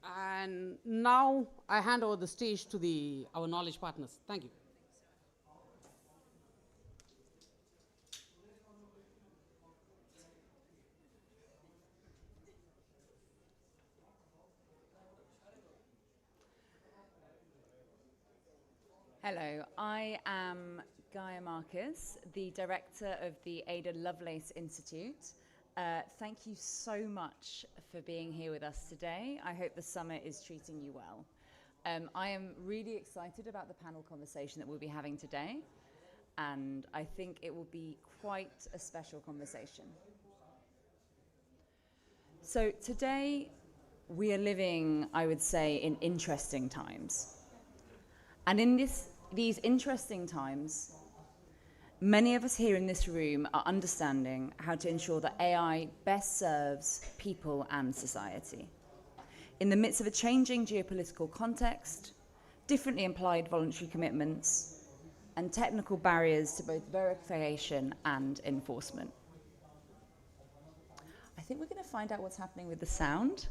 And now I hand over the stage to our knowledge partners. Thank you. Hello, I am Gaia Marcus, the director of the Ada Lovelace Institute. Thank you so much for being here with us today. I hope the summit is treating you well. I am really excited about the panel conversation that we'll be having today, and I think it will be quite a special conversation. So today, we are living, I would say, in interesting times. And in these interesting times, many of us here in this room are understanding how to ensure that AI best serves people and society. In the midst of a changing geopolitical context, differently implied voluntary commitments, and technical barriers to both verification and enforcement. I think we're going to find out what's happening with the sound.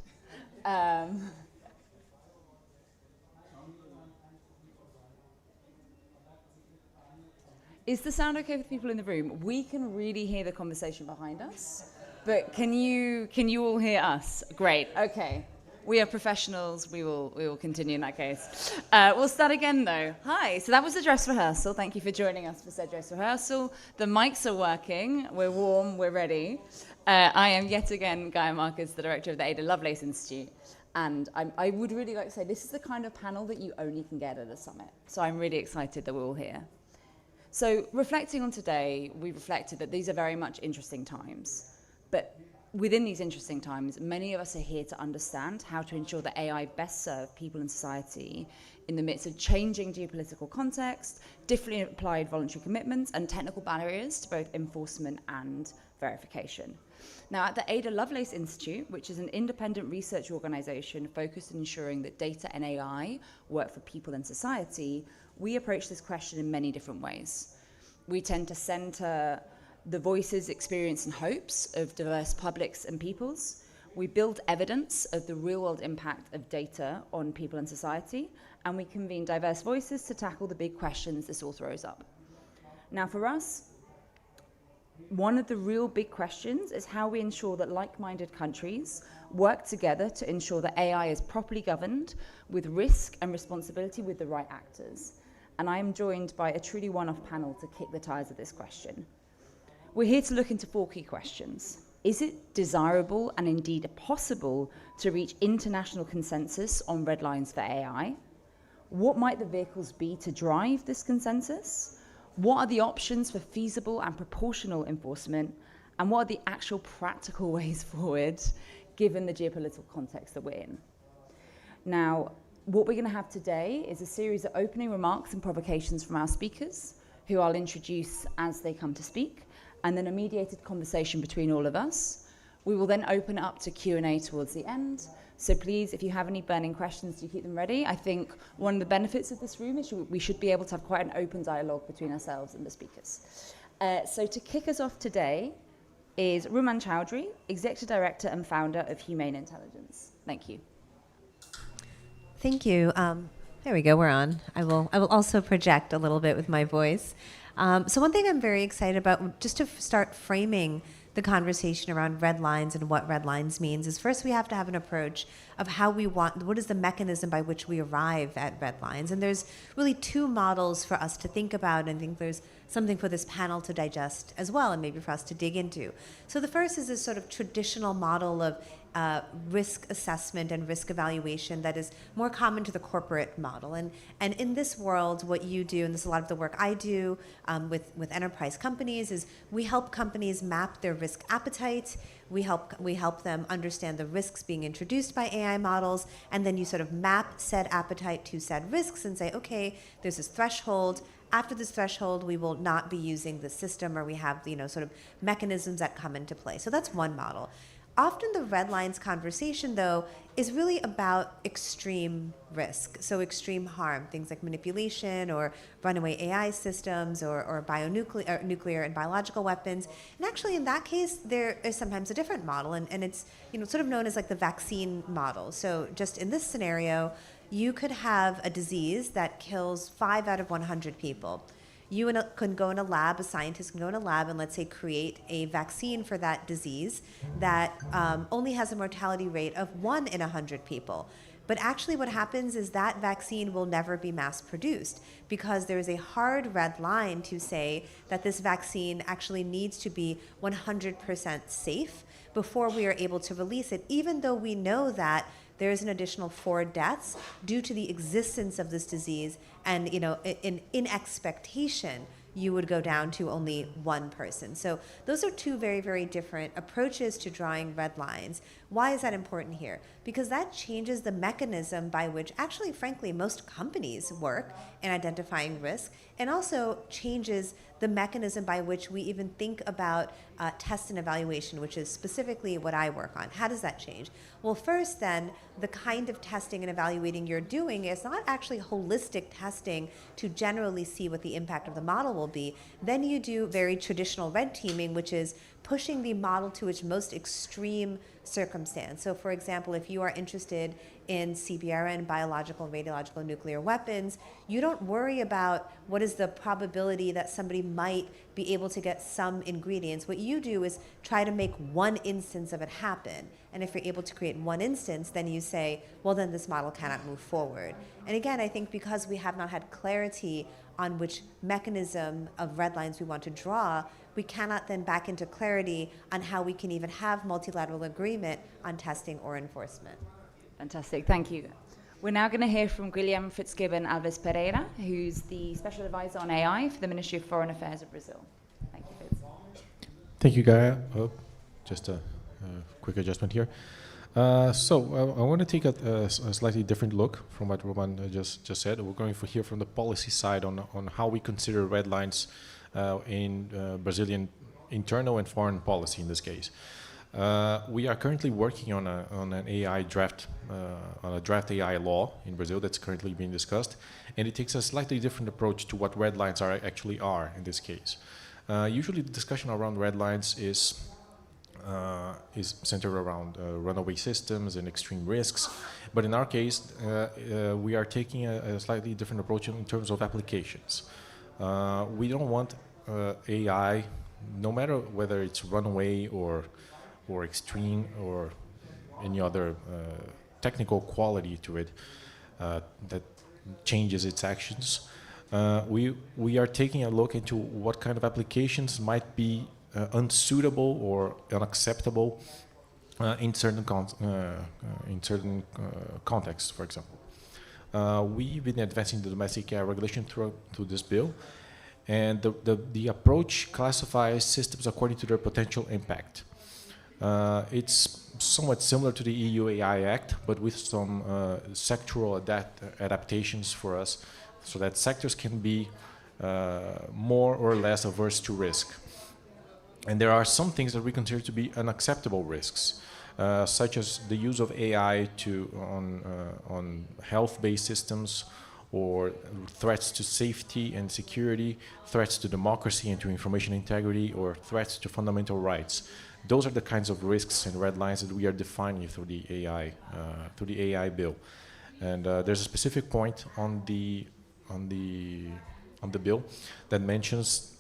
Is the sound okay with people in the room? We can really hear the conversation behind us, but can you all hear us? Great. Okay. We are professionals. We will continue in that case. We'll start again though. Hi. So that was the dress rehearsal. Thank you for joining us for said dress rehearsal. The mics are working. We're warm. We're ready. I am yet again Gaia Marcus, the director of the Ada Lovelace Institute. And I would really like to say this is the kind of panel that you only can get at a summit. So I'm really excited that we're all here. So reflecting on today, we reflected that these are very much interesting times. But within these interesting times, many of us are here to understand how to ensure that AI best serve people and society in the midst of changing geopolitical context, differently applied voluntary commitments, and technical barriers to both enforcement and verification. Now, at the Ada Lovelace Institute, which is an independent research organization focused on ensuring that data and AI work for people and society, we approach this question in many different ways. We tend to center the voices, experience, and hopes of diverse publics and peoples. We build evidence of the real-world impact of data on people and society, and we convene diverse voices to tackle the big questions this all throws up. Now, for us, one of the real big questions is how we ensure that like-minded countries work together to ensure that AI is properly governed with risk and responsibility with the right actors. And I am joined by a truly one-off panel to kick the tires of this question. We're here to look into 4 key questions. Is it desirable and indeed possible to reach international consensus on red lines for AI? What might the vehicles be to drive this consensus? What are the options for feasible and proportional enforcement? And what are the actual practical ways forward, given the geopolitical context that we're in? Now, what we're going to have today is a series of opening remarks and provocations from our speakers, who I'll introduce as they come to speak, and then a mediated conversation between all of us. We will then open up to Q&A towards the end. So please, if you have any burning questions, do keep them ready. I think one of the benefits of this room is we should be able to have quite an open dialogue between ourselves and the speakers. So to kick us off today is Ruman Chowdhury, Executive Director and Founder of Humane Intelligence. Thank you. Thank you. There we go. We're on. I will also project a little bit with my voice. So one thing I'm very excited about, just to start framing the conversation around red lines and what red lines means, is first we have to have an approach of how we want, what is the mechanism by which we arrive at red lines. And there's really 2 models for us to think about, and I think there's something for this panel to digest as well, and maybe for us to dig into. So the first is this sort of traditional model of risk assessment and risk evaluation that is more common to the corporate model. And in this world, what you do, and this is a lot of the work I do with enterprise companies, is we help companies map their risk appetite. We help them understand the risks being introduced by AI models, and then you sort of map said appetite to said risks and say, okay, there's this threshold. After this threshold, we will not be using the system, or we have sort of mechanisms that come into play. So that's one model. Often the red lines conversation, though, is really about extreme risk. So extreme harm, things like manipulation or runaway AI systems or nuclear and biological weapons. And actually in that case, there is sometimes a different model, and it's sort of known as like the vaccine model. So just in this scenario, you could have a disease that kills 5 out of 100 people. You can go in a lab, a scientist can go in a lab and let's say create a vaccine for that disease that only has a mortality rate of 1 in 100 people. But actually what happens is that vaccine will never be mass produced because there is a hard red line to say that this vaccine actually needs to be 100% safe before we are able to release it, even though we know that there is an additional 4 deaths due to the existence of this disease, and in expectation you would go down to only 1 person. So those are 2 very, very different approaches to drawing red lines. Why is that important here? Because that changes the mechanism by which actually, frankly, most companies work in identifying risk, and also changes the mechanism by which we even think about test and evaluation, which is specifically what I work on. How does that change? Well, first then, the kind of testing and evaluating you're doing is not actually holistic testing to generally see what the impact of the model will be. Then you do very traditional red teaming, which is pushing the model to its most extreme circumstance. So for example, if you are interested in CBRN, biological and radiological nuclear weapons, you don't worry about what is the probability that somebody might be able to get some ingredients. What you do is try to make 1 instance of it happen. And if you're able to create 1 instance, then you say, well, then this model cannot move forward. And again, I think because we have not had clarity on which mechanism of red lines we want to draw, we cannot then back into clarity on how we can even have multilateral agreement on testing or enforcement. Fantastic, thank you. We're now going to hear from Guilherme Fitzgibbon Alves Pereira, who's the Special Advisor on AI for the Ministry of Foreign Affairs of Brazil. Thank you, Fitz. Thank you, Gaia. Just a quick adjustment here. So I want to take a slightly different look from what Roman just said. We're going to hear from the policy side on how we consider red lines in Brazilian internal and foreign policy in this case. We are currently working on an AI draft, on a draft AI law in Brazil that's currently being discussed, and it takes a slightly different approach to what red lines actually are in this case. Usually, the discussion around red lines is centered around runaway systems and extreme risks, but in our case, we are taking a slightly different approach in terms of applications. We don't want AI, no matter whether it's runaway or extreme or any other technical quality to it that changes its actions. We are taking a look into what kind of applications might be unsuitable or unacceptable in certain contexts, for example. We've been advancing the domestic AI regulation through this bill, and the approach classifies systems according to their potential impact. It's somewhat similar to the EU AI Act, but with some sectoral adaptations for us, so that sectors can be more or less averse to risk. And there are some things that we consider to be unacceptable risks, such as the use of AI on health-based systems, or threats to safety and security, threats to democracy and to information integrity, or threats to fundamental rights. Those are the kinds of risks and red lines that we are defining through the AI bill. And there's a specific point on the bill that mentions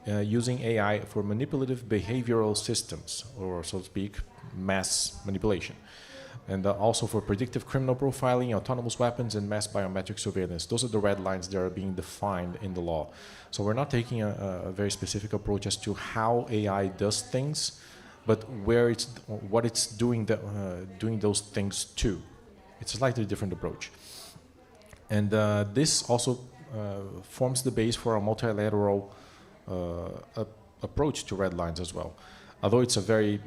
using AI for manipulative behavioral systems, or so to speak, mass manipulation. And also for predictive criminal profiling, autonomous weapons, and mass biometric surveillance. Those are the red lines that are being defined in the law. So we're not taking a very specific approach as to how AI does things, but what it's doing those things to. It's a slightly different approach. And this also forms the base for a multilateral approach to red lines as well. Although it's a very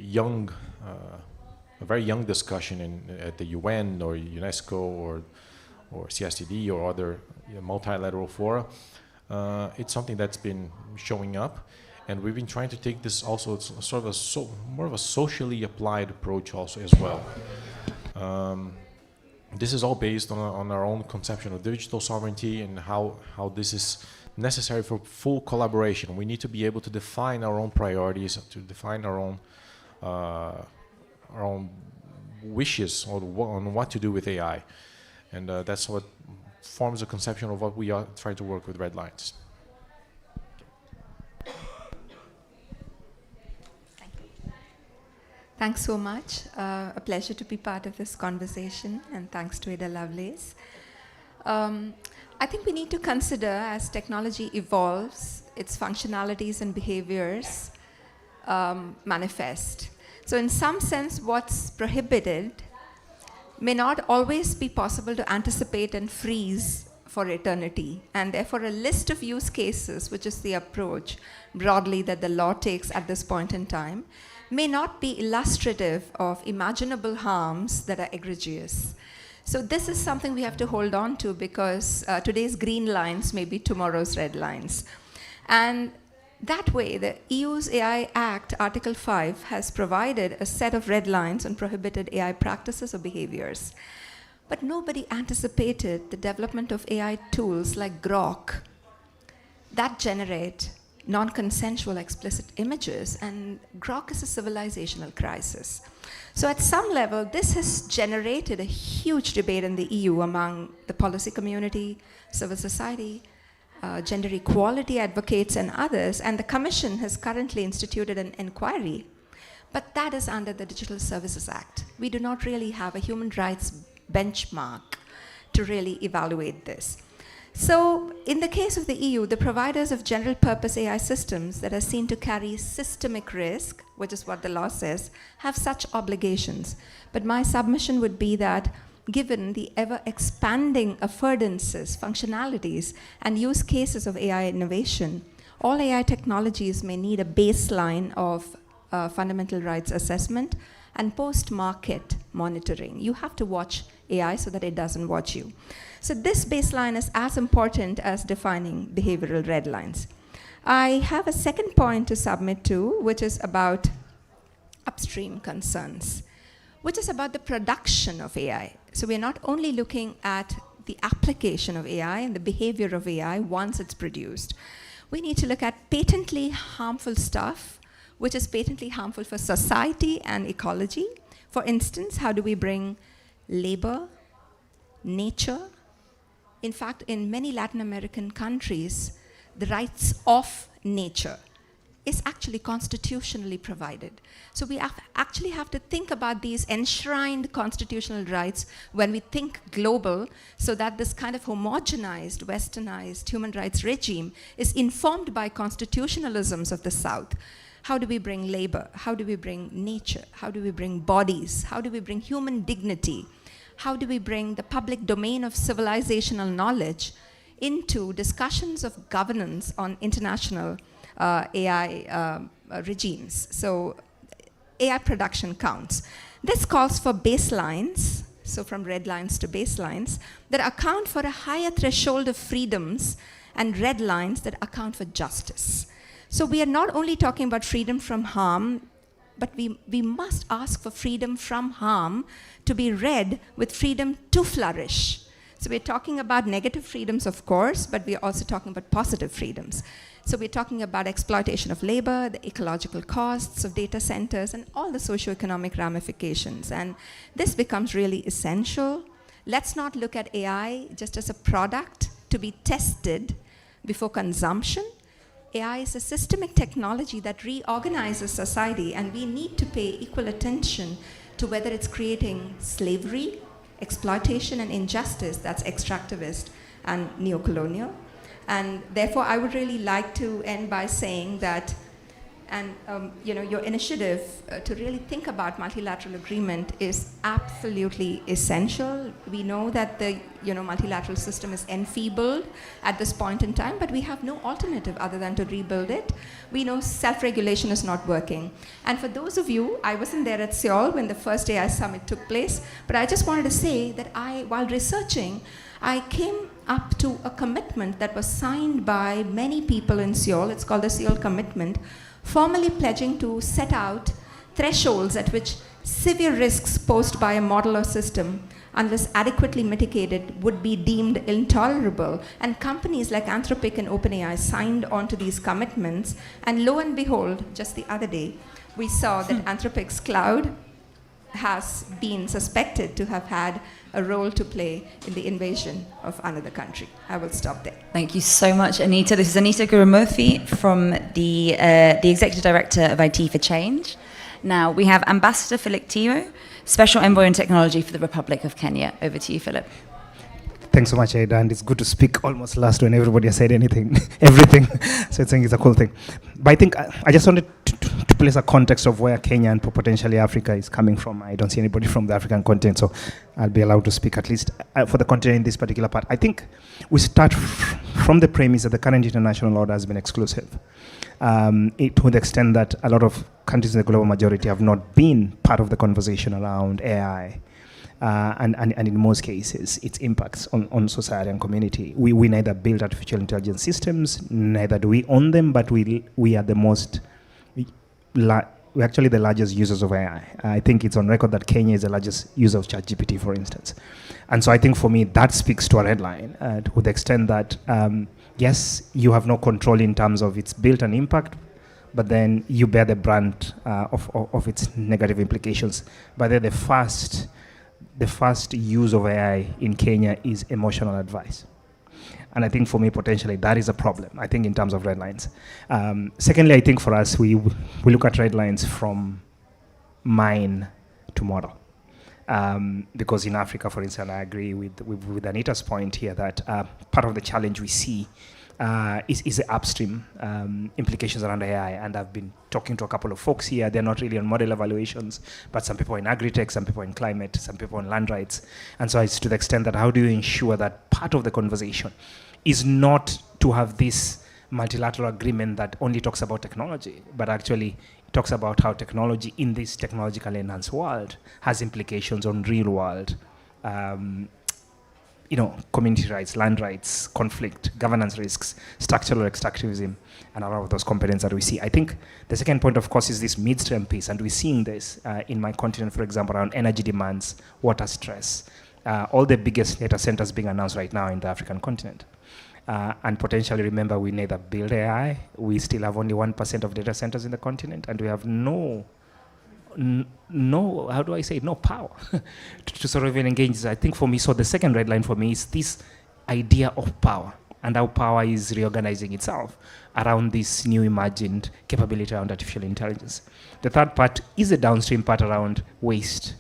young discussion at the UN or UNESCO or CSTD or other multilateral fora, it's something that's been showing up, And we've been trying to take this also, it's sort of more of a socially applied approach also as well. This is all based on our own conception of digital sovereignty and how this is necessary for full collaboration. We need to be able to define our own priorities, to define our own wishes on what to do with AI. And that's what forms a conception of what we are trying to work with Red Lines. Thanks so much. A pleasure to be part of this conversation, and thanks to Ada Lovelace. I think we need to consider, as technology evolves, its functionalities and behaviors manifest. So in some sense, what's prohibited may not always be possible to anticipate and freeze for eternity. And therefore, a list of use cases, which is the approach broadly that the law takes at this point in time, may not be illustrative of imaginable harms that are egregious. So this is something we have to hold on to, because today's green lines may be tomorrow's red lines. And that way, the EU's AI Act, Article 5, has provided a set of red lines on prohibited AI practices or behaviors. But nobody anticipated the development of AI tools like Grok that generate non-consensual explicit images, and Grok is a civilizational crisis. So at some level, this has generated a huge debate in the EU among the policy community, civil society, gender equality advocates, and others, and the Commission has currently instituted an inquiry. But that is under the Digital Services Act. We do not really have a human rights benchmark to really evaluate this. So in the case of the EU, the providers of general purpose AI systems that are seen to carry systemic risk, which is what the law says, have such obligations. But my submission would be that given the ever-expanding affordances, functionalities, and use cases of AI innovation, all AI technologies may need a baseline of fundamental rights assessment and post-market monitoring. You have to watch AI so that it doesn't watch you. So this baseline is as important as defining behavioral red lines. I have a second point to submit to, which is about upstream concerns, which is about the production of AI. So we're not only looking at the application of AI and the behavior of AI once it's produced. We need to look at patently harmful stuff, which is patently harmful for society and ecology. For instance, how do we bring labor, nature? In fact, in many Latin American countries, the rights of nature is actually constitutionally provided. So we actually have to think about these enshrined constitutional rights when we think global, so that this kind of homogenized, westernized human rights regime is informed by constitutionalisms of the South. How do we bring labor? How do we bring nature? How do we bring bodies? How do we bring human dignity? How do we bring the public domain of civilizational knowledge into discussions of governance on international AI regimes? So AI production counts. This calls for baselines, so from red lines to baselines, that account for a higher threshold of freedoms, and red lines that account for justice. So we are not only talking about freedom from harm, but we must ask for freedom from harm to be read with freedom to flourish. So we're talking about negative freedoms, of course, but we're also talking about positive freedoms. So we're talking about exploitation of labor, the ecological costs of data centers, and all the socioeconomic ramifications. And this becomes really essential. Let's not look at AI just as a product to be tested before consumption. AI is a systemic technology that reorganizes society, and we need to pay equal attention to whether it's creating slavery, exploitation, and injustice that's extractivist and neocolonial. And therefore, I would really like to end by saying that, and your initiative to really think about multilateral agreement is absolutely essential. We know that the multilateral system is enfeebled at this point in time, but we have no alternative other than to rebuild it. We know self-regulation is not working. And for those of you, I wasn't there at Seoul when the first AI summit took place, but I just wanted to say that while researching, I came up to a commitment that was signed by many people in Seoul. It's called the Seoul Commitment, formally pledging to set out thresholds at which severe risks posed by a model or system, unless adequately mitigated, would be deemed intolerable. And companies like Anthropic and OpenAI signed on to these commitments. And lo and behold, just the other day, we saw that Anthropic's cloud has been suspected to have had a role to play in the invasion of another country. I will stop there. Thank you so much, Anita. This is Anita Gurumurthy from the Executive Director of IT for Change. Now, we have Ambassador Philip Tio, Special Envoy on Technology for the Republic of Kenya. Over to you, Philip. Thanks so much, Aida, and it's good to speak almost last when everybody has said anything, everything. So I think it's a cool thing. But I think I just wanted to place a context of where Kenya and potentially Africa is coming from. I don't see anybody from the African continent, so I'll be allowed to speak at least for the continent in this particular part. I think we start from the premise that the current international order has been exclusive. To the extent that a lot of countries in the global majority have not been part of the conversation around AI. And in most cases, its impacts on society and community. We neither build artificial intelligence systems, neither do we own them, but we are the most, we're actually the largest users of AI. I think it's on record that Kenya is the largest user of ChatGPT, for instance. And so I think for me, that speaks to a red line to the extent that, yes, you have no control in terms of its built and impact, but then you bear the brunt of its negative implications. But then the first use of AI in Kenya is emotional advice. And I think for me, potentially, that is a problem, I think, in terms of red lines. Secondly, I think for us, we look at red lines from mine to model. Because in Africa, for instance, I agree with Anita's point here that part of the challenge we see is the upstream implications around AI. And I've been talking to a couple of folks here. They're not really on model evaluations, but some people in agri-tech, some people in climate, some people in land rights. And so it's to the extent that how do you ensure that part of the conversation is not to have this multilateral agreement that only talks about technology, but actually talks about how technology in this technologically enhanced world has implications on real world community rights, land rights, conflict, governance risks, structural extractivism, and a lot of those components that we see. I think the second point, of course, is this midstream piece, and we're seeing this in my continent, for example, around energy demands, water stress, all the biggest data centers being announced right now in the African continent. And potentially, remember, we neither build AI, we still have only 1% of data centers in the continent, and we have no power to sort of engage this. I think for me, so the second red line for me is this idea of power and how power is reorganizing itself around this new imagined capability around artificial intelligence. The third part is the downstream part around waste.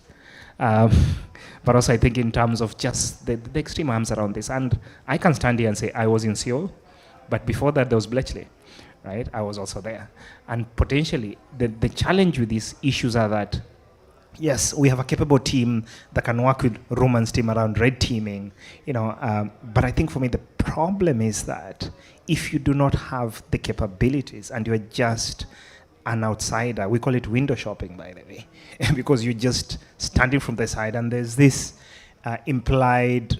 But also I think in terms of just the extreme harms around this. And I can stand here and say I was in Seoul, but before that there was Bletchley. Right, I was also there. And potentially, the challenge with these issues are that, yes, we have a capable team that can work with Roman's team around red teaming, but I think for me, the problem is that if you do not have the capabilities and you're just an outsider, we call it window shopping, by the way, because you're just standing from the side and there's this implied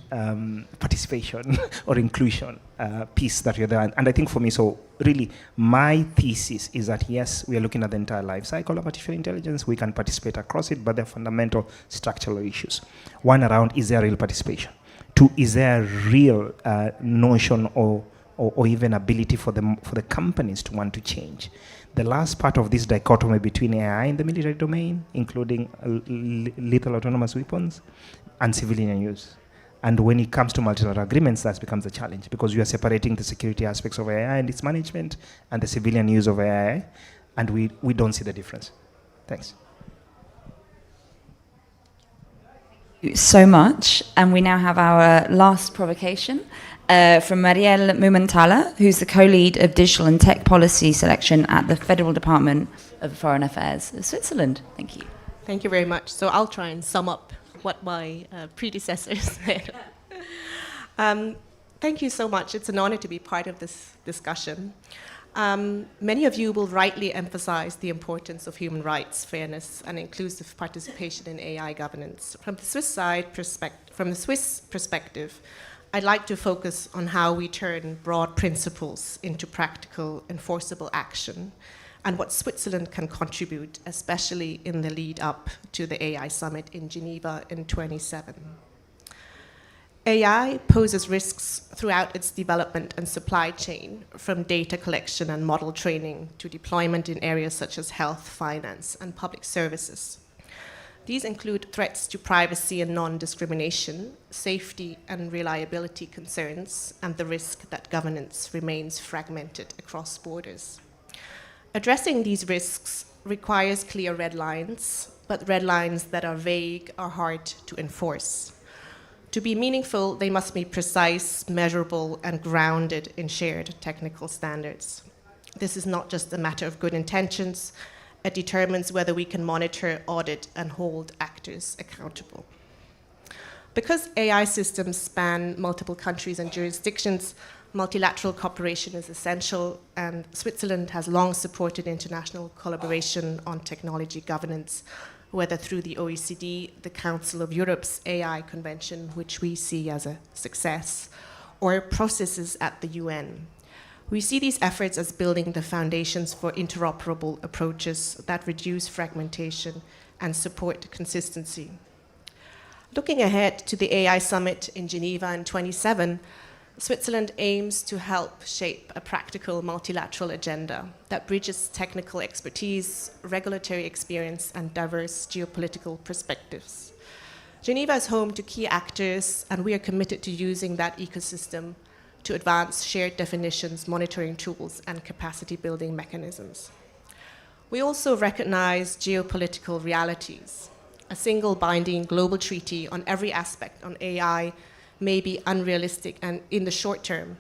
participation or inclusion piece that you're there. And I think for me, so really my thesis is that yes, we are looking at the entire life cycle of artificial intelligence. We can participate across it, but there are fundamental structural issues. One around, is there real participation? Two, is there a real notion or even ability for the companies to want to change? The last part of this dichotomy between AI in the military domain, including lethal autonomous weapons, and civilian use. And when it comes to multilateral agreements, that becomes a challenge because you are separating the security aspects of AI and its management and the civilian use of AI, and we don't see the difference. Thanks. Thank you so much. And we now have our last provocation from Marielle Mumentala, who's the co-lead of Digital and Tech Policy Selection at the Federal Department of Foreign Affairs of Switzerland. Thank you. Thank you very much. So I'll try and sum up what my predecessors said. Thank you so much. It's an honor to be part of this discussion. Many of you will rightly emphasize the importance of human rights, fairness, and inclusive participation in AI governance. From the Swiss perspective, I'd like to focus on how we turn broad principles into practical, enforceable action, and what Switzerland can contribute, especially in the lead up to the AI summit in Geneva in 27. AI poses risks throughout its development and supply chain, from data collection and model training to deployment in areas such as health, finance, and public services. These include threats to privacy and non-discrimination, safety and reliability concerns, and the risk that governance remains fragmented across borders. Addressing these risks requires clear red lines, but red lines that are vague are hard to enforce. To be meaningful, they must be precise, measurable, and grounded in shared technical standards. This is not just a matter of good intentions. It determines whether we can monitor, audit, and hold actors accountable. Because AI systems span multiple countries and jurisdictions, multilateral cooperation is essential, and Switzerland has long supported international collaboration on technology governance, whether through the OECD, the Council of Europe's AI Convention, which we see as a success, or processes at the UN. We see these efforts as building the foundations for interoperable approaches that reduce fragmentation and support consistency. Looking ahead to the AI summit in Geneva in 27, Switzerland aims to help shape a practical multilateral agenda that bridges technical expertise, regulatory experience, and diverse geopolitical perspectives. Geneva is home to key actors, and we are committed to using that ecosystem to advance shared definitions, monitoring tools, and capacity building mechanisms. We also recognize geopolitical realities. A single binding global treaty on every aspect on AI may be unrealistic and in the short term.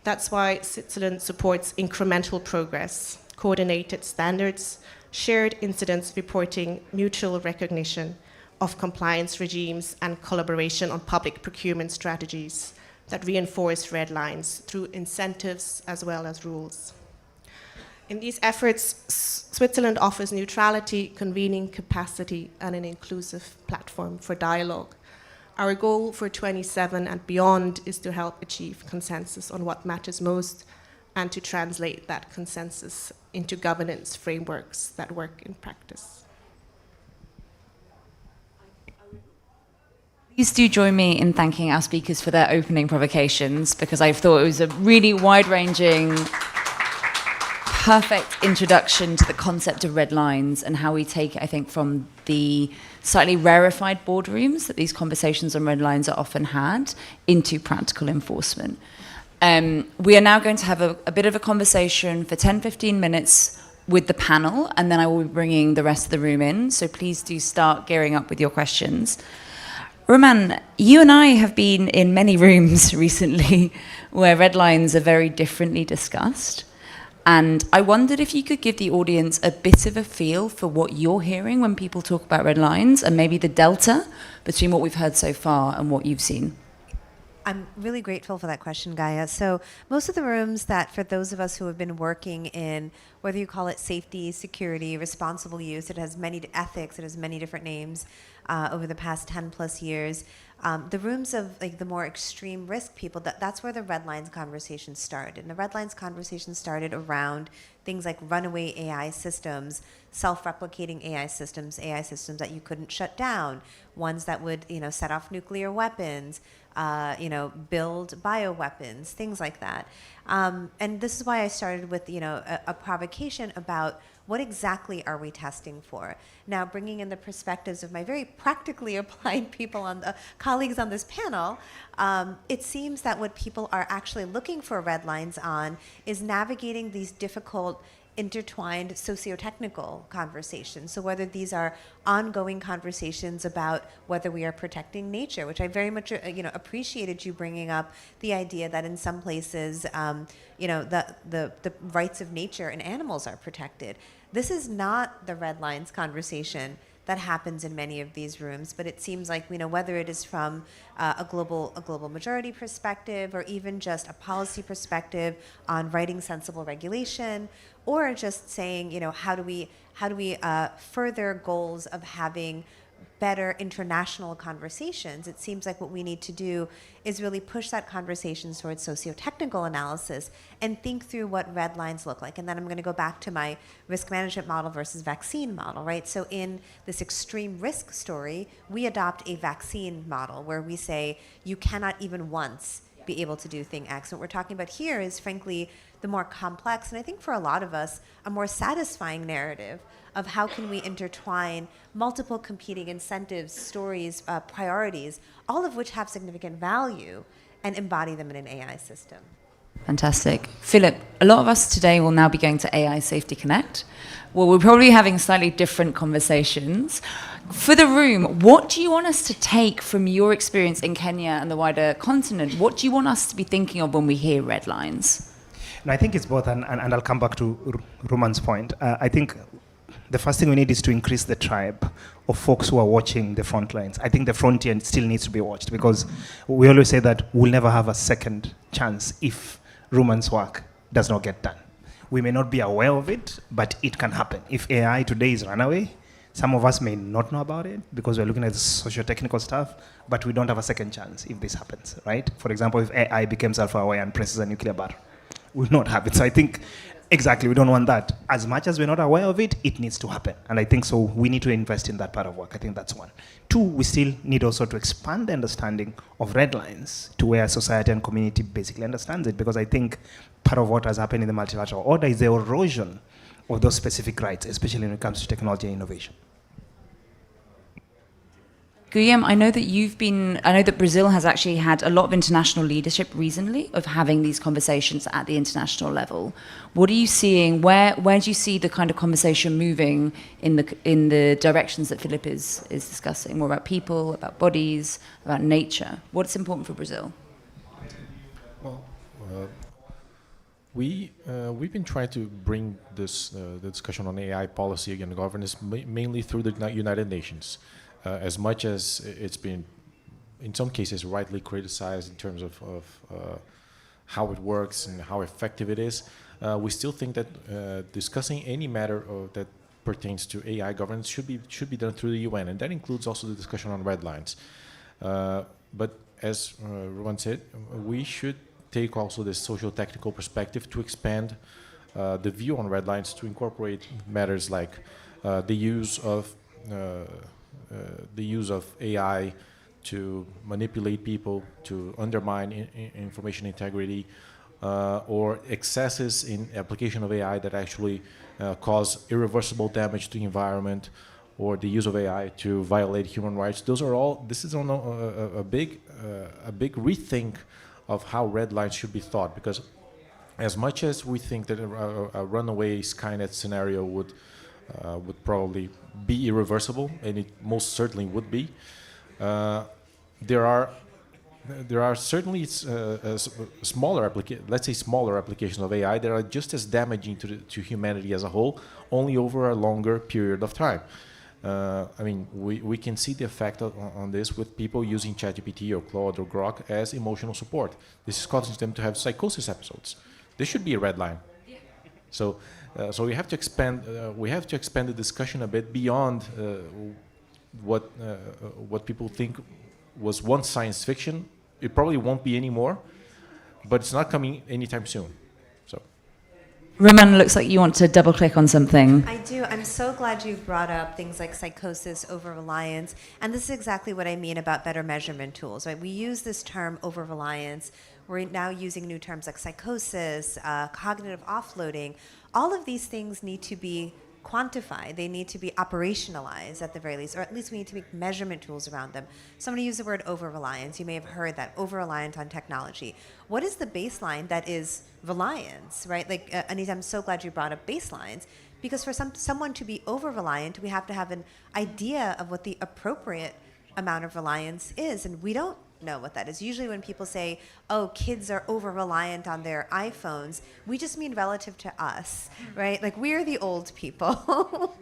That's why Switzerland supports incremental progress, coordinated standards, shared incidents reporting, mutual recognition of compliance regimes, and collaboration on public procurement strategies that reinforce red lines through incentives as well as rules. In these efforts, Switzerland offers neutrality, convening capacity, and an inclusive platform for dialogue. Our goal for 27 and beyond is to help achieve consensus on what matters most and to translate that consensus into governance frameworks that work in practice. Please do join me in thanking our speakers for their opening provocations, because I thought it was a really wide-ranging, perfect introduction to the concept of red lines and how we take it, I think, from the slightly rarefied boardrooms that these conversations on red lines are often had into practical enforcement. We are now going to have a bit of a conversation for 10-15 minutes with the panel, and then I will be bringing the rest of the room in, so please do start gearing up with your questions. Roman, you and I have been in many rooms recently where red lines are very differently discussed. And I wondered if you could give the audience a bit of a feel for what you're hearing when people talk about red lines, and maybe the delta between what we've heard so far and what you've seen. I'm really grateful for that question, Gaia. So most of the rooms that, for those of us who have been working in, whether you call it safety, security, responsible use, it has many ethics, it has many different names over the past 10 plus years. The rooms of like the more extreme risk people, that's where the red lines conversation started. And the red lines conversation started around things like runaway AI systems, self-replicating AI systems that you couldn't shut down, ones that would, set off nuclear weapons, build bioweapons, things like that. And this is why I started with, a provocation about what exactly are we testing for? Now, bringing in the perspectives of my very practically applied people on the colleagues on this panel, it seems that what people are actually looking for red lines on is navigating these difficult, intertwined socio-technical conversations. So whether these are ongoing conversations about whether we are protecting nature, which I very much appreciated you bringing up the idea that in some places, the rights of nature and animals are protected. This is not the red lines conversation that happens in many of these rooms, but it seems like, whether it is from a global majority perspective or even just a policy perspective on writing sensible regulation, or just saying, how do we further goals of having better international conversations, it seems like what we need to do is really push that conversation towards socio-technical analysis and think through what red lines look like. And then I'm going to go back to my risk management model versus vaccine model, right? So in this extreme risk story, we adopt a vaccine model where we say you cannot even once be able to do thing X. What we're talking about here is, frankly, the more complex, and I think for a lot of us, a more satisfying narrative of how can we intertwine multiple competing incentives, stories, priorities, all of which have significant value, and embody them in an AI system. Fantastic. Philip, a lot of us today will now be going to AI Safety Connect. Well, we're probably having slightly different conversations. For the room, what do you want us to take from your experience in Kenya and the wider continent? What do you want us to be thinking of when we hear red lines? No, I think it's both, and I'll come back to Roman's point. I think the first thing we need is to increase the tribe of folks who are watching the front lines. I think the frontier still needs to be watched, because we always say that we'll never have a second chance if Roman's work does not get done. We may not be aware of it, but it can happen. If AI today is runaway, some of us may not know about it because we're looking at the socio-technical stuff, but we don't have a second chance if this happens, right? For example, if AI becomes alpha-aware and presses a nuclear button, we'll not have it. So I think, exactly, we don't want that. As much as we're not aware of it, it needs to happen. And I think so we need to invest in that part of work. I think that's one. Two, we still need also to expand the understanding of red lines to where society and community basically understands it, because I think part of what has happened in the multilateral order is the erosion of those specific rights, especially when it comes to technology and innovation. Guillaume, I know that Brazil has actually had a lot of international leadership recently of having these conversations at the international level. What are you seeing? Where do you see the kind of conversation moving in the directions that Philip is discussing? More about people, about bodies, about nature. What's important for Brazil? Well, we've been trying to bring this the discussion on AI policy and governance mainly through the United Nations. As much as it's been, in some cases, rightly criticized in terms of how it works and how effective it is, we still think that discussing any matter that pertains to AI governance should be done through the UN, and that includes also the discussion on red lines. But as Roman said, we should take also this social-technical perspective to expand the view on red lines to incorporate matters like the use of AI to manipulate people, to undermine information integrity, or excesses in application of AI that actually cause irreversible damage to the environment, or the use of AI to violate human rights. This is a big rethink of how red lines should be thought, because as much as we think that a runaway Skynet scenario would probably be irreversible, and it most certainly would be. There are certainly smaller applications of AI that are just as damaging to humanity as a whole, only over a longer period of time. I mean, we can see the effect on this with people using ChatGPT or Claude or Grok as emotional support. This is causing them to have psychosis episodes. This should be a red line. So we have to expand. We have to expand the discussion a bit beyond what people think was once science fiction. It probably won't be anymore, but it's not coming anytime soon. So, Roman, looks like you want to double click on something. I do. I'm so glad you brought up things like psychosis, over-reliance, and this is exactly what I mean about better measurement tools. Right? We use this term over-reliance. We're now using new terms like psychosis, cognitive offloading. All of these things need to be quantified. They need to be operationalized at the very least, or at least we need to make measurement tools around them. Somebody used the word over-reliance. You may have heard that, over-reliant on technology. What is the baseline that is reliance, right? Like, Anita, I'm so glad you brought up baselines, because for someone to be over-reliant, we have to have an idea of what the appropriate amount of reliance is, and we don't know what that is. Usually when people say, oh, kids are over-reliant on their iPhones, we just mean relative to us, right? Like, we're the old people.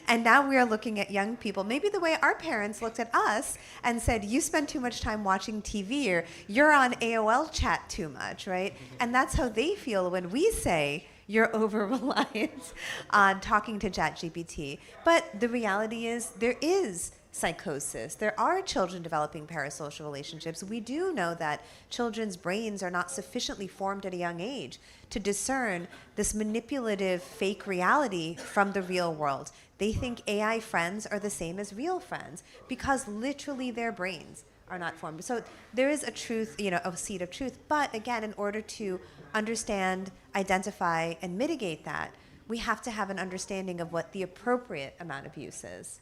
And now we are looking at young people, maybe the way our parents looked at us and said, you spend too much time watching TV, or you're on AOL chat too much, right? And that's how they feel when we say, you're over-reliant on talking to ChatGPT. But the reality is there is psychosis. There are children developing parasocial relationships. We do know that children's brains are not sufficiently formed at a young age to discern this manipulative fake reality from the real world. They think AI friends are the same as real friends because literally their brains are not formed. So there is a truth, a seed of truth. But again, in order to understand, identify, and mitigate that, we have to have an understanding of what the appropriate amount of use is.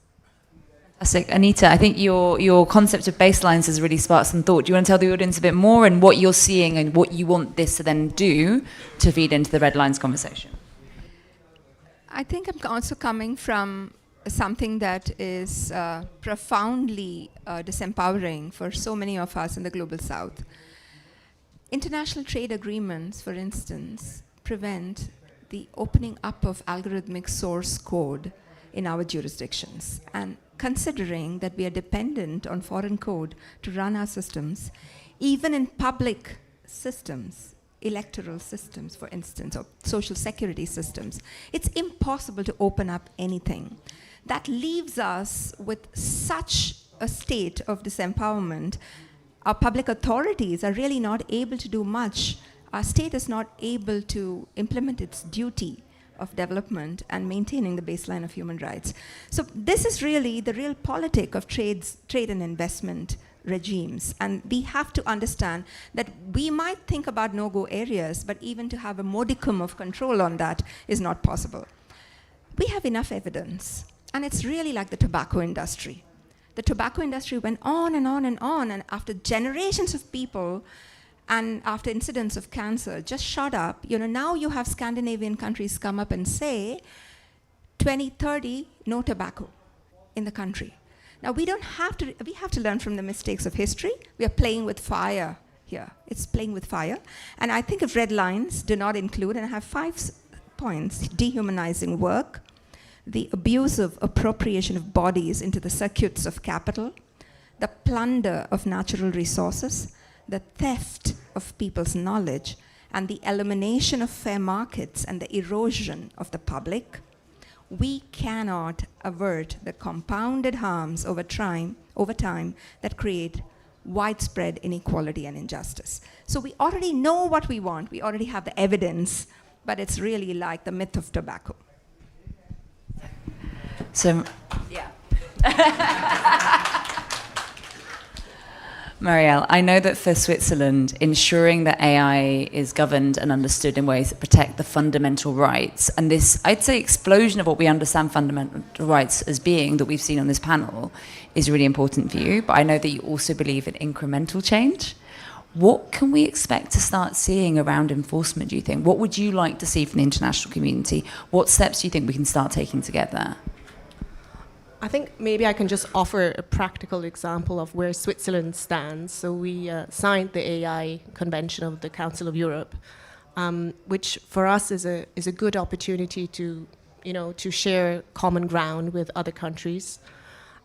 Fantastic. Anita, I think your concept of baselines has really sparked some thought. Do you want to tell the audience a bit more and what you're seeing and what you want this to then do to feed into the red lines conversation? I think I'm also coming from something that is profoundly disempowering for so many of us in the global south. International trade agreements, for instance, prevent the opening up of algorithmic source code in our jurisdictions. And considering that we are dependent on foreign code to run our systems, even in public systems, electoral systems, for instance, or social security systems, it's impossible to open up anything. That leaves us with such a state of disempowerment. Our public authorities are really not able to do much. Our state is not able to implement its duty of development and maintaining the baseline of human rights. So this is really the real politic of trade and investment regimes. And we have to understand that we might think about no-go areas, but even to have a modicum of control on that is not possible. We have enough evidence, and it's really like the tobacco industry. The tobacco industry went on and on and on, and after generations of people and after incidents of cancer just shot up, now you have Scandinavian countries come up and say, 2030, no tobacco in the country. Now we have to learn from the mistakes of history. We are playing with fire here. It's playing with fire. And I think if red lines do not include, and I have 5 points, dehumanizing work, the abuse of appropriation of bodies into the circuits of capital, the plunder of natural resources, the theft of people's knowledge, and the elimination of fair markets and the erosion of the public, we cannot avert the compounded harms over time that create widespread inequality and injustice. So we already know what we want. We already have the evidence, but it's really like the myth of tobacco. So, yeah. Marielle, I know that for Switzerland, ensuring that AI is governed and understood in ways that protect the fundamental rights, and this, I'd say, explosion of what we understand fundamental rights as being that we've seen on this panel is really important for you. But I know that you also believe in incremental change. What can we expect to start seeing around enforcement, do you think? What would you like to see from the international community? What steps do you think we can start taking together? I think maybe I can just offer a practical example of where Switzerland stands. So we signed the AI Convention of the Council of Europe, which for us is a good opportunity to share common ground with other countries.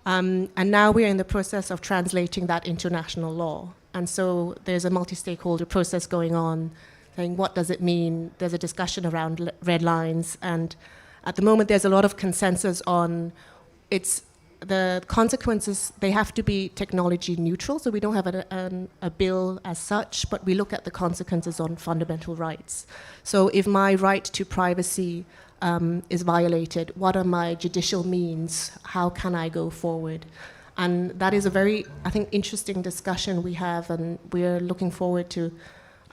And now we're in the process of translating that international law. And so there's a multi-stakeholder process going on, saying what does it mean? There's a discussion around red lines, and at the moment there's a lot of consensus on the consequences. They have to be technology neutral, so we don't have a bill as such, but we look at the consequences on fundamental rights. So if my right to privacy is violated, what are my judicial means? How can I go forward? And that is a very, I think, interesting discussion we have, and we're looking forward to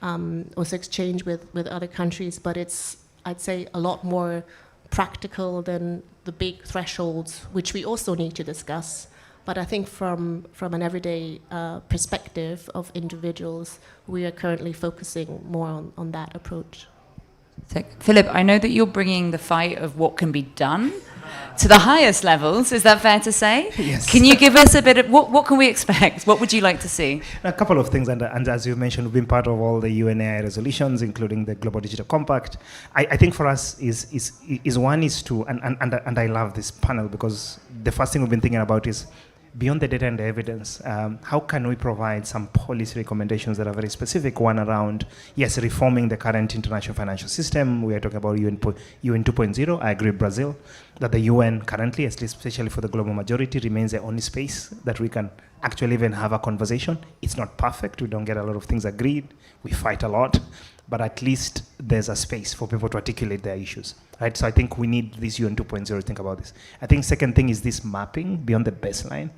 also exchange with other countries, but it's, I'd say, a lot more practical than the big thresholds, which we also need to discuss. But I think from an everyday perspective of individuals, we are currently focusing more on that approach. Philip, I know that you're bringing the fight of what can be done to the highest levels. Is that fair to say? Yes. Can you give us a bit of, what can we expect? What would you like to see? A couple of things, and as you mentioned, we've been part of all the UN AI resolutions, including the Global Digital Compact. I think for us is to, and I love this panel, because the first thing we've been thinking about is beyond the data and the evidence, how can we provide some policy recommendations that are very specific? One around, yes, reforming the current international financial system. We are talking about UN 2.0. I agree with Brazil that the UN currently, especially for the global majority, remains the only space that we can actually even have a conversation. It's not perfect. We don't get a lot of things agreed. We fight a lot. But at least there's a space for people to articulate their issues, right? So I think we need this UN 2.0 to think about this. I think second thing is this mapping beyond the baseline.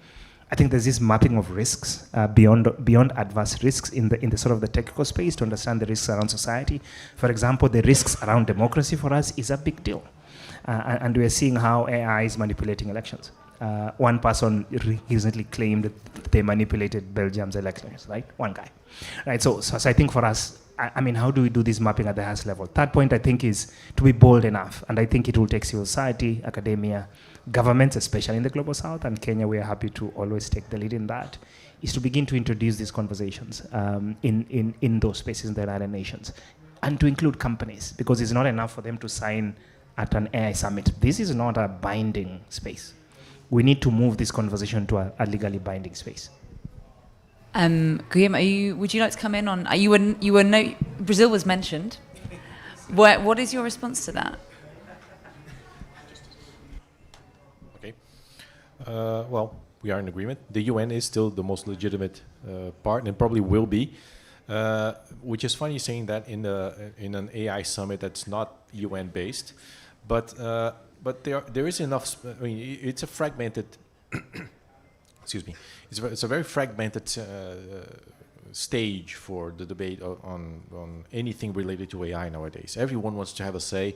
I think there's this mapping of risks beyond adverse risks in the sort of the technical space to understand the risks around society. For example, the risks around democracy for us is a big deal. And we are seeing how AI is manipulating elections. One person recently claimed that they manipulated Belgium's elections, right? One guy, right? So I think for us, I mean, how do we do this mapping at the highest level? Third point, I think, is to be bold enough. And I think it will take civil society, academia, governments, especially in the Global South, and Kenya, we are happy to always take the lead in that, is to begin to introduce these conversations in those spaces in the United Nations. And to include companies, because it's not enough for them to sign at an AI summit. This is not a binding space. We need to move this conversation to a legally binding space. Guillaume, would you like to come in on? Brazil was mentioned. What is your response to that? Okay. Well, we are in agreement. The UN is still the most legitimate part, and probably will be. Which is funny saying that in an AI summit that's not UN based, but there is enough. I mean, it's a fragmented. Excuse me. It's a very fragmented stage for the debate on anything related to AI nowadays. Everyone wants to have a say,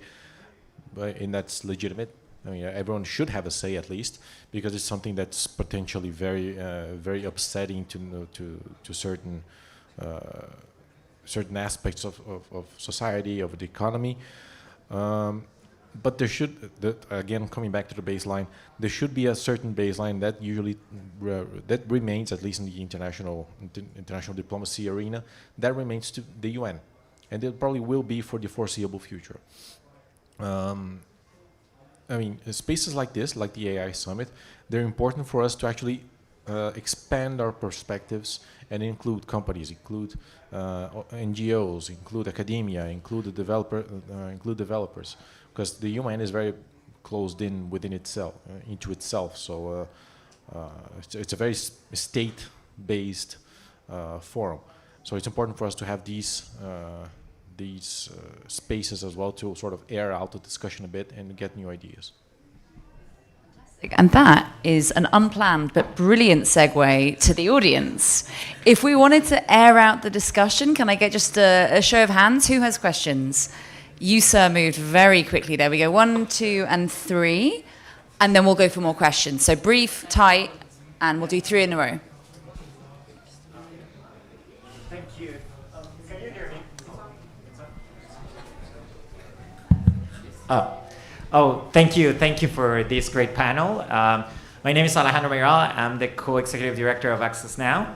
and that's legitimate. I mean, everyone should have a say at least, because it's something that's potentially very upsetting to certain aspects of society, of the economy. But there should, again, coming back to the baseline, there should be a certain baseline that usually that remains, at least in the international diplomacy arena, that remains to the UN, and it probably will be for the foreseeable future. I mean, spaces like this, like the AI Summit, they're important for us to actually expand our perspectives and include companies, include NGOs, include academia, include developers, because the UN is very closed in within itself, into itself. So it's a very state-based forum. So it's important for us to have these spaces as well to sort of air out the discussion a bit and get new ideas. And that is an unplanned but brilliant segue to the audience. If we wanted to air out the discussion, can I get just a show of hands? Who has questions? You, sir, moved very quickly. There we go. 1, 2, and 3. And then we'll go for more questions. So brief, tight, and we'll do 3 in a row. Thank you. Can you hear me? Thank you. Thank you for this great panel. My name is Alejandro Miguel. I'm the co-executive director of Access Now.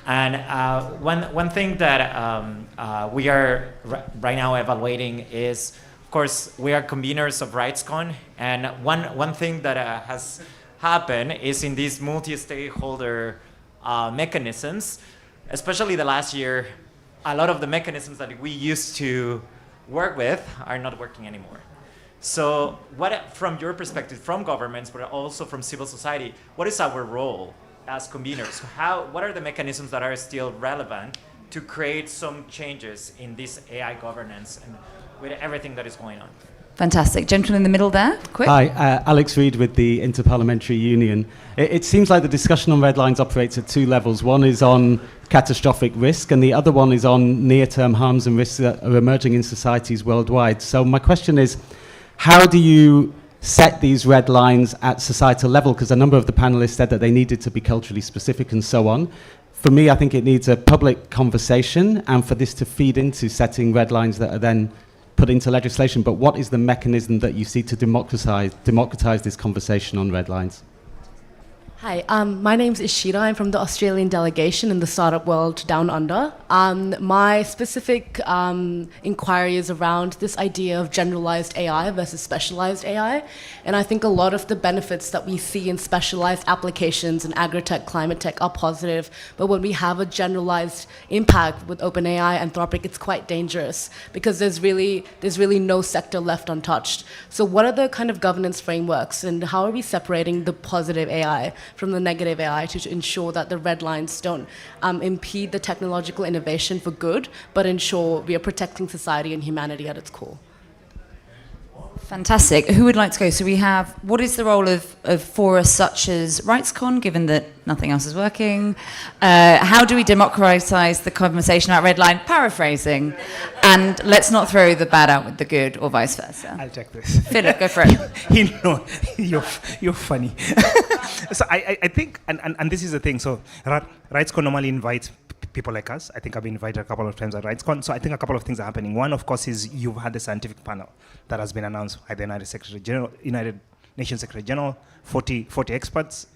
And one thing that we are right now evaluating is, of course, we are conveners of RightsCon. And one thing that has happened is in these multi-stakeholder mechanisms, especially the last year, a lot of the mechanisms that we used to work with are not working anymore. So what, from your perspective, from governments, but also from civil society, what is our role as conveners? What are the mechanisms that are still relevant to create some changes in this AI governance and with everything that is going on? Fantastic. Gentleman in the middle there, quick. Hi, Alex Reid with the Interparliamentary Union. It seems like the discussion on red lines operates at 2 levels. One is on catastrophic risk, and the other one is on near-term harms and risks that are emerging in societies worldwide. So my question is, how do you set these red lines at societal level? Because a number of the panelists said that they needed to be culturally specific and so on. For me, I think it needs a public conversation and for this to feed into setting red lines that are then put into legislation. But what is the mechanism that you see to democratize this conversation on red lines? Hi, my name's Ishita. I'm from the Australian delegation in the startup world down under. My specific inquiry is around this idea of generalized AI versus specialized AI. And I think a lot of the benefits that we see in specialized applications in agri-tech, climate tech are positive. But when we have a generalized impact with OpenAI and Anthropic, it's quite dangerous because there's really no sector left untouched. So what are the kind of governance frameworks and how are we separating the positive AI from the negative AI to ensure that the red lines don't impede the technological innovation for good, but ensure we are protecting society and humanity at its core? Fantastic. Who would like to go? So we have, what is the role of forums such as RightsCon, given that nothing else is working? How do we democratize the conversation about red line? Paraphrasing. And let's not throw the bad out with the good, or vice versa. I'll take this. Philip, go for it. You're funny. So I think, and this is the thing, so RightsCon normally invites people like us. I think I've been invited a couple of times at RightsCon. So I think a couple of things are happening. One, of course, is you've had the scientific panel that has been announced by the United Nations Secretary General, 40 experts,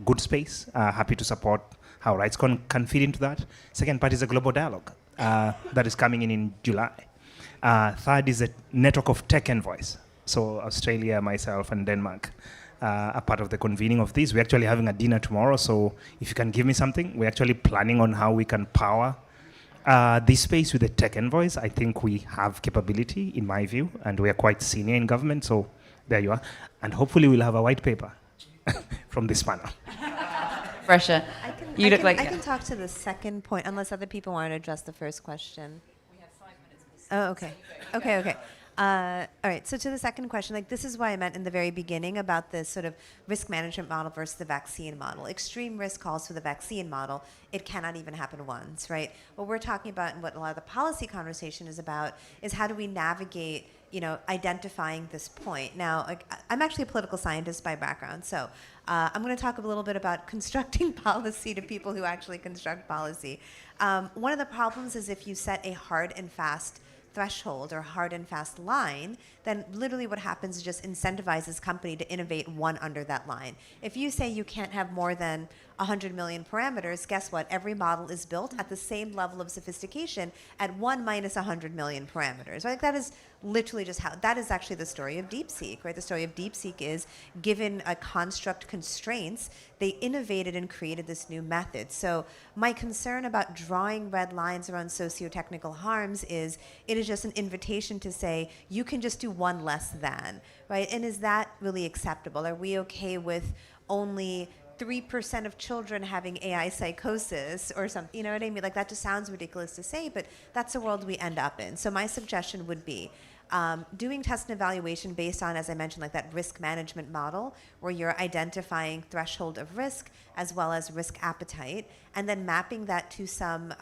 good space, happy to support how RightsCon can fit into that. Second part is a global dialogue that is coming in July. Third is a network of tech envoys. So Australia, myself, and Denmark are part of the convening of this. We're actually having a dinner tomorrow, so if you can give me something, we're actually planning on how we can power this space with the tech envoys. I think we have capability, in my view, and we are quite senior in government, so there you are. And hopefully we'll have a white paper from this panel. Pressure. I can talk to the second point, unless other people want to address the first question. We have 5 minutes. Oh, okay. All right, so to the second question, this is why I meant in the very beginning about this sort of risk management model versus the vaccine model. Extreme risk calls for the vaccine model. It cannot even happen once, right? What we're talking about and what a lot of the policy conversation is about is how do we navigate, identifying this point. Now, I'm actually a political scientist by background, so I'm going to talk a little bit about constructing policy to people who actually construct policy. One of the problems is if you set a hard and fast threshold or hard and fast line, then literally what happens is just incentivizes company to innovate one under that line. If you say you can't have more than 100 million parameters, guess what? Every model is built at the same level of sophistication at 1 minus 100 million parameters. Right? That is literally just how, that is actually the story of DeepSeek, right? The story of DeepSeek is, given a construct constraints, they innovated and created this new method. So my concern about drawing red lines around socio-technical harms is, it is just an invitation to say, you can just do one less than, right? And is that really acceptable? Are we okay with only 3% of children having AI psychosis or something? You know what I mean? That just sounds ridiculous to say, but that's the world we end up in. So my suggestion would be doing test and evaluation based on, as I mentioned, that risk management model where you're identifying threshold of risk as well as risk appetite, and then mapping that to some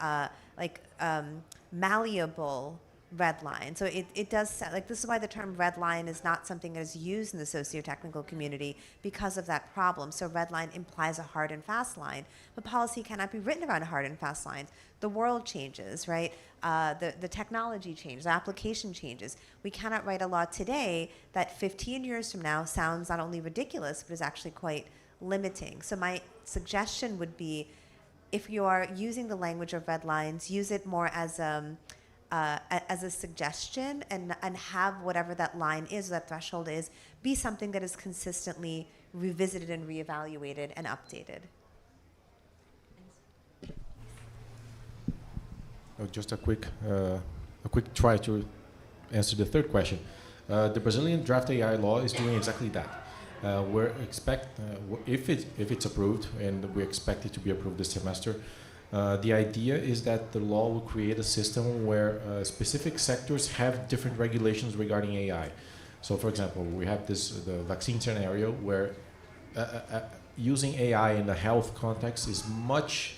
malleable red line. So it does sound this is why the term red line is not something that is used in the socio-technical community, because of that problem. So red line implies a hard and fast line, but policy cannot be written around a hard and fast line. The world changes, right? The technology changes, the application changes. We cannot write a law today that 15 years from now sounds not only ridiculous, but is actually quite limiting. So my suggestion would be, if you are using the language of red lines, use it more as a suggestion, and have whatever that line is, that threshold is, be something that is consistently revisited and reevaluated and updated. Just a quick try to answer the third question. The Brazilian draft AI law is doing exactly that. If it's approved, and we expect it to be approved this semester, the idea is that the law will create a system where specific sectors have different regulations regarding AI. So, for example, we have the vaccine scenario where using AI in the health context is much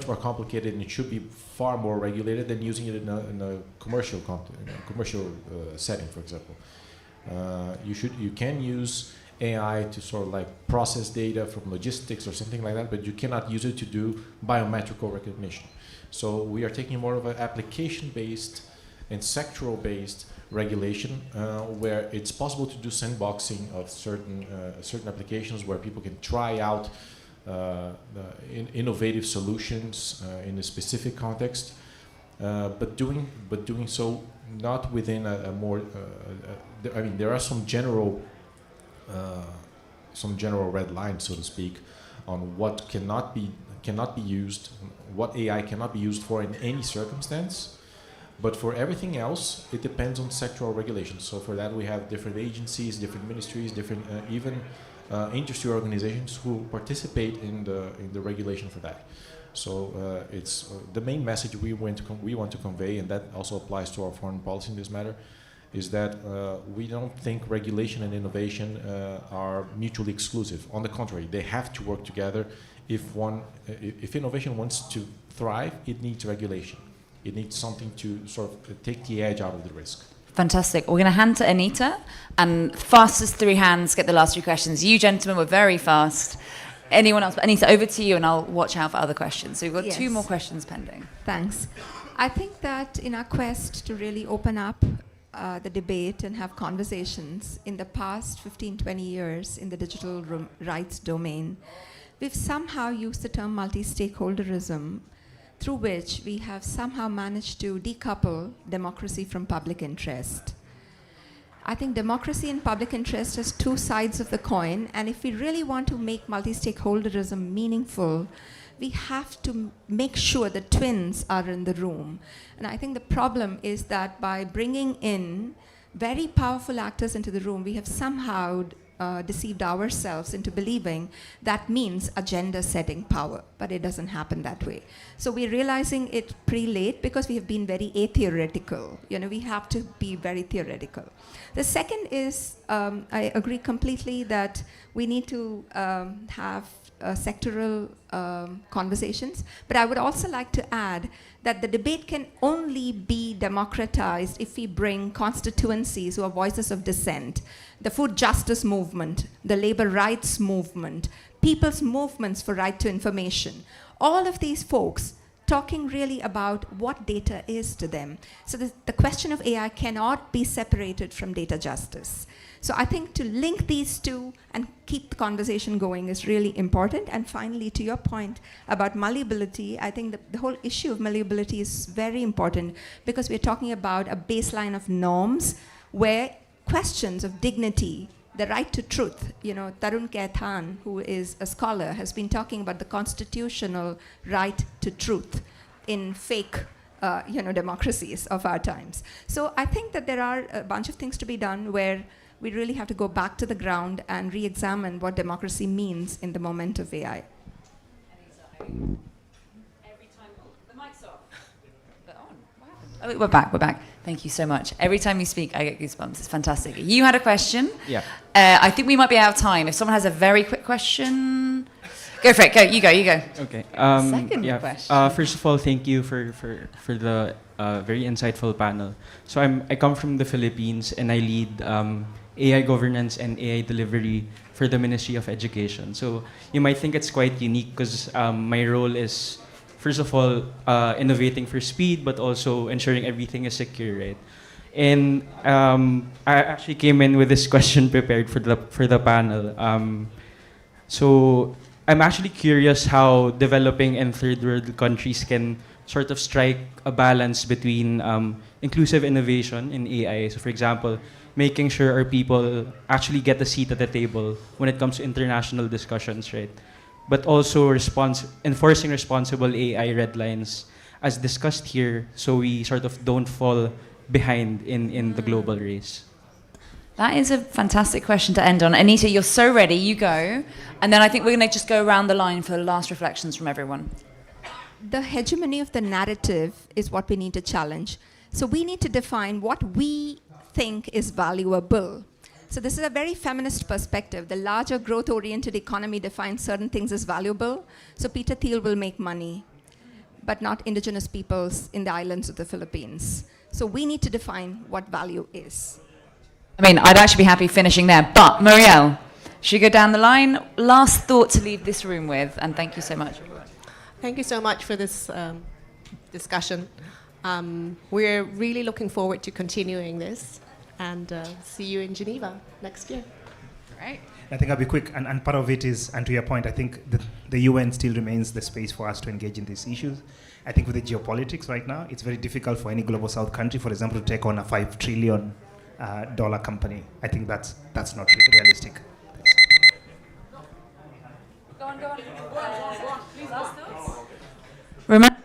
more complicated, and it should be far more regulated than using it in a commercial setting, for example. You can use AI to sort of process data from logistics or something like that, but you cannot use it to do biometrical recognition. So we are taking more of an application-based and sectoral-based regulation, where it's possible to do sandboxing of certain applications where people can try out innovative solutions in a specific context, but doing so not within a more. I mean, there are some general red lines, so to speak, on what cannot be used, what AI cannot be used for in any circumstance. But for everything else, it depends on sectoral regulations. So for that, we have different agencies, different ministries, different even industry organizations who participate in the regulation for that. So it's the main message we want to convey, and that also applies to our foreign policy in this matter, is that we don't think regulation and innovation are mutually exclusive. On the contrary, they have to work together. If innovation wants to thrive, it needs regulation. It needs something to sort of take the edge out of the risk. Fantastic. We're going to hand to Anita, and fastest 3 hands get the last 3 questions. You gentlemen were very fast. Anyone else? Anita, over to you, and I'll watch out for other questions. So we've got Yes. 2 more questions pending. Thanks. I think that in our quest to really open up the debate and have conversations in the past 15, 20 years in the digital rights domain, we've somehow used the term multi-stakeholderism, through which we have somehow managed to decouple democracy from public interest. I think democracy and public interest has 2 sides of the coin, and if we really want to make multi-stakeholderism meaningful, we have to make sure the twins are in the room. And I think the problem is that by bringing in very powerful actors into the room, we have somehow deceived ourselves into believing that means agenda setting power, but it doesn't happen that way. So we're realizing it pretty late because we have been very atheoretical. We have to be very theoretical. The second is, I agree completely that we need to have sectoral conversations, but I would also like to add that the debate can only be democratized if we bring constituencies who are voices of dissent, the food justice movement, the labor rights movement, people's movements for right to information, all of these folks talking really about what data is to them. So the question of AI cannot be separated from data justice. So I think to link these 2 and keep the conversation going is really important. And finally, to your point about malleability, I think the whole issue of malleability is very important because we're talking about a baseline of norms where questions of dignity, the right to truth, Tarun Kaithan, who is a scholar, has been talking about the constitutional right to truth in fake democracies of our times. So I think that there are a bunch of things to be done where we really have to go back to the ground and re-examine what democracy means in the moment of AI. Every time the mic's off. They're on. What happened? Oh, we're back. Thank you so much. Every time you speak, I get goosebumps. It's fantastic. You had a question. Yeah. I think we might be out of time. If someone has a very quick question, go for it. Go. You go. Okay. Second question. First of all, thank you for the very insightful panel. So I come from the Philippines and I lead AI governance and AI delivery for the Ministry of Education. So you might think it's quite unique because my role is, first of all, innovating for speed, but also ensuring everything is secure, right? And I actually came in with this question prepared for the panel. So I'm actually curious how developing and third world countries can sort of strike a balance between inclusive innovation in AI. So for example, making sure our people actually get a seat at the table when it comes to international discussions, right? But also enforcing responsible AI red lines as discussed here, so we sort of don't fall behind in the global race. That is a fantastic question to end on. Anita, you're so ready. You go. And then I think we're going to just go around the line for the last reflections from everyone. The hegemony of the narrative is what we need to challenge. So we need to define what we think is valuable. So this is a very feminist perspective. The larger growth-oriented economy defines certain things as valuable. So Peter Thiel will make money, but not indigenous peoples in the islands of the Philippines. So we need to define what value is. I mean, I'd actually be happy finishing there, but Muriel, should we go down the line? Last thought to leave this room with, and thank you so much. Thank you so much for this discussion. We're really looking forward to continuing this, and see you in Geneva next year. Right. I think I'll be quick, and part of it is, and to your point, I think the UN still remains the space for us to engage in these issues. I think with the geopolitics right now, it's very difficult for any global south country, for example, to take on a $5 trillion company. I think that's not realistic. Go on. Please ask those. Remember.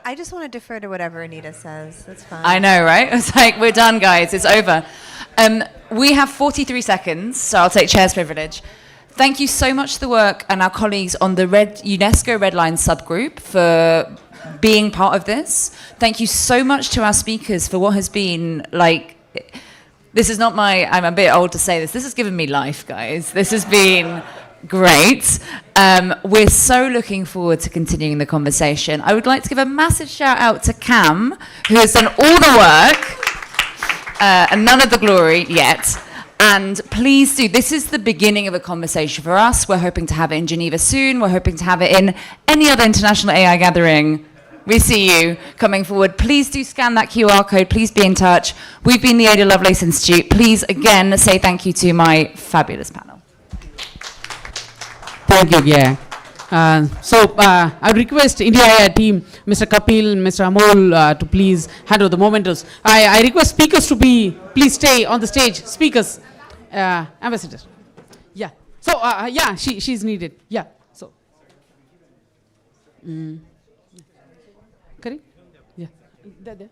I just want to defer to whatever Anita says. That's fine. I know, right? It's like, we're done, guys. It's over. We have 43 seconds, so I'll take chair's privilege. Thank you so much to the work and our colleagues on the UNESCO Red Line subgroup for being part of this. Thank you so much to our speakers for what has been like. This is not I'm a bit old to say this. This has given me life, guys. This has been great. We're so looking forward to continuing the conversation. I would like to give a massive shout out to Cam, who has done all the work and none of the glory yet. And please do, this is the beginning of a conversation for us. We're hoping to have it in Geneva soon. We're hoping to have it in any other international AI gathering. We see you coming forward. Please do scan that QR code. Please be in touch. We've been the Ada Lovelace Institute. Please, again, say thank you to my fabulous panel. Thank you, yeah. I request India AI team, Mr. Kapil, Mr. Amol, to please handle the mementos. I request speakers to please stay on the stage. Speakers, ambassador. Yeah. So, yeah, she's needed. Yeah. So. Correct? Yeah. There.